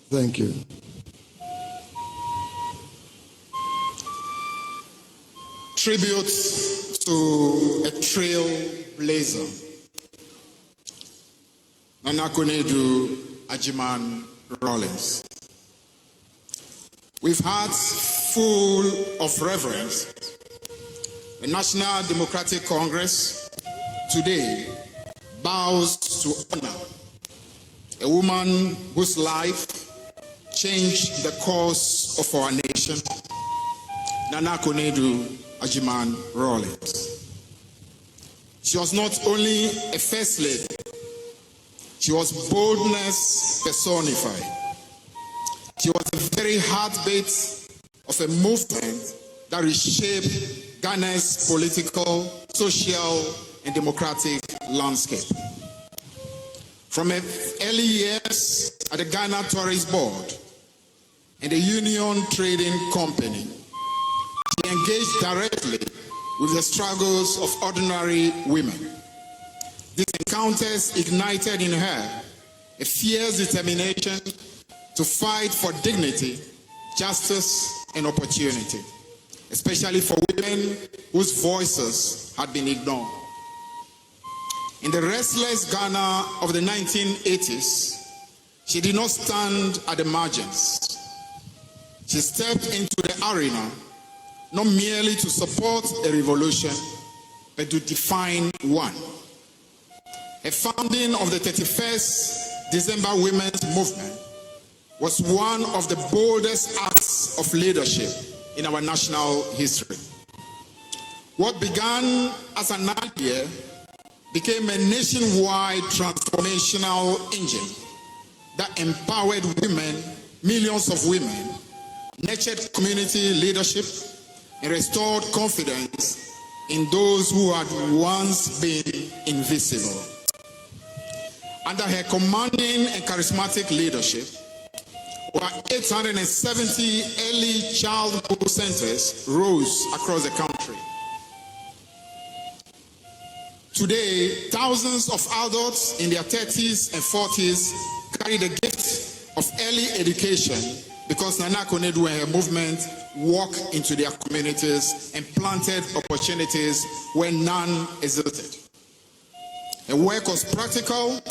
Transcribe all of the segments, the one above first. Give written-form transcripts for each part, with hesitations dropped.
Thank you. Tribute to a trailblazer, Nana Konadu Agyeman-Rawlings. With hearts full of reverence, the National Democratic Congress today bows to honor a woman whose life changed the course of our nation, Nana Konadu Agyeman-Rawlings. She was not only a first lady, she was boldness personified. She was the very heartbeat of a movement that reshaped Ghana's political, social, and democratic landscape. From her early years at the Ghana Tourist Board and the Union Trading Company, she engaged directly with the struggles of ordinary women. These encounters ignited in her a fierce determination to fight for dignity, justice, and opportunity, especially for women whose voices had been ignored. In the restless Ghana of the 1980s, she did not stand at the margins. She stepped into the arena not merely to support a revolution, but to define one. A founding of the 31st December Women's Movement was one of the boldest acts of leadership in our national history. What began as an idea became a nationwide transformational engine that empowered women, millions of women, nurtured community leadership, and restored confidence in those who had once been invisible. Under her commanding and charismatic leadership, over 870 early childhood centers rose across the country. Today, thousands of adults in their 30s and 40s carry the gift of early education because Nana Konadu and her movement walked into their communities and planted opportunities where none existed. Her work was practical,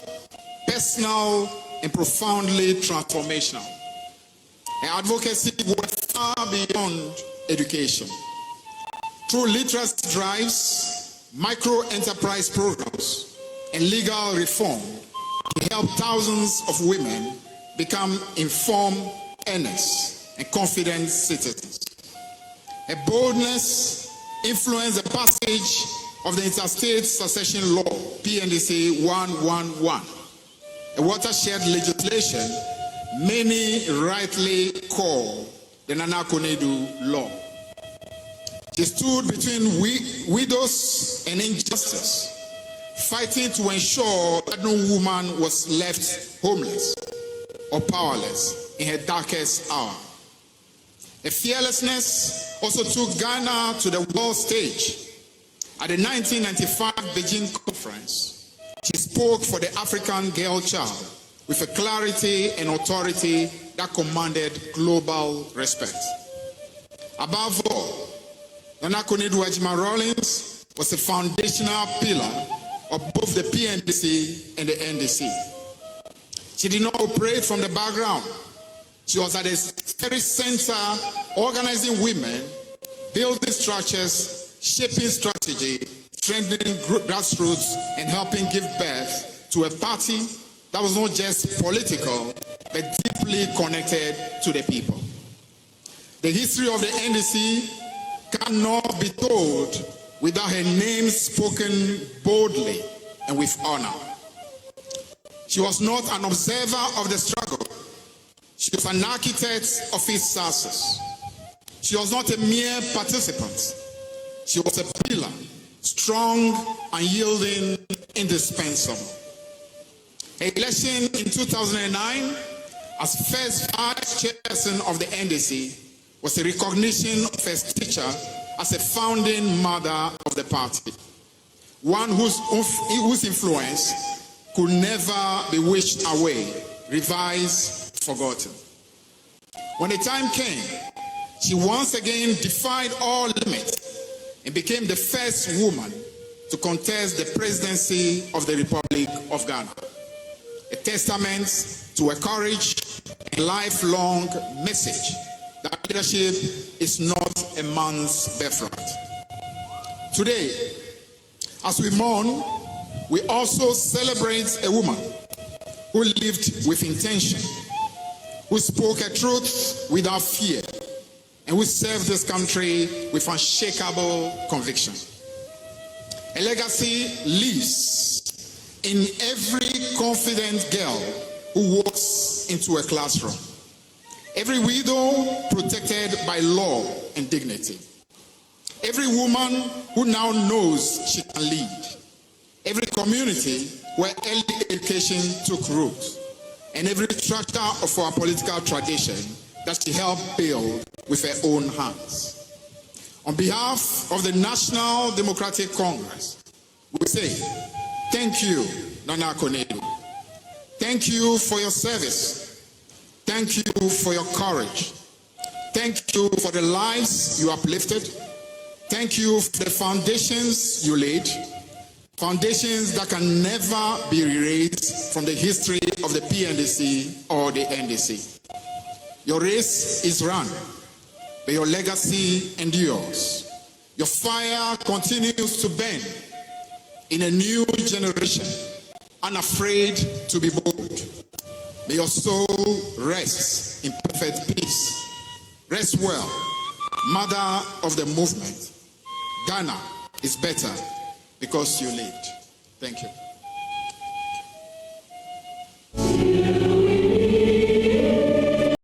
personal, and profoundly transformational. Her advocacy went far beyond education. Through literacy drives, micro-enterprise programs, and legal reform, she helped thousands of women become informed earners and confident citizens. Her boldness influenced the passage of the Interstate Succession Law, NDC 111, a watershed legislation many rightly call the Nana Konadu Law. She stood between widows and injustice, fighting to ensure that no woman was left homeless or powerless in her darkest hour. Her fearlessness also took Ghana to the world stage. At the 1995 Beijing conference, she spoke for the African girl child with a clarity and authority that commanded global respect. Above all, Nana Konadu Agyeman-Rawlings was a foundational pillar of both the PNDC and the NDC. She did not operate from the background. She was at the very center, organizing women, building structures, shaping strategy, strengthening grassroots, and helping give birth to a party that was not just political, but deeply connected to the people. The history of the NDC cannot be told without her name spoken boldly and with honor. She was not an observer of the struggle. She was an architect of its success. She was not a mere participant. She was a pillar, strong, unyielding, indispensable. Her election in 2009 as first vice chairperson of the NDC was a recognition of her stature as a founding mother of the party, one whose influence could never be wished away, revised, forgotten. When the time came, she once again defied all limits and became the first woman to contest the presidency of the Republic of Ghana. A testament to her courage and lifelong message that leadership is not a man's birthright. Today, as we mourn, we also celebrate a woman who lived with intention, who spoke her truth without fear, and who served this country with unshakable conviction. A legacy lives in every confident girl who walks into a classroom, every widow protected by law and dignity, every woman who now knows she can lead, every community where early education took root, and every structure of our political tradition that she helped build with her own hands. On behalf of the National Democratic Congress, we say, thank you, Nana Konadu. Thank you for your service. Thank you for your courage. Thank you for the lives you uplifted. Thank you for the foundations you laid, foundations that can never be erased from the history of the PNDC or the NDC. Your race is run, but your legacy endures. Your fire continues to burn in a new generation, unafraid to be bold. May your soul rest in perfect peace. Rest well, mother of the movement. Ghana is better because you lived. Thank you.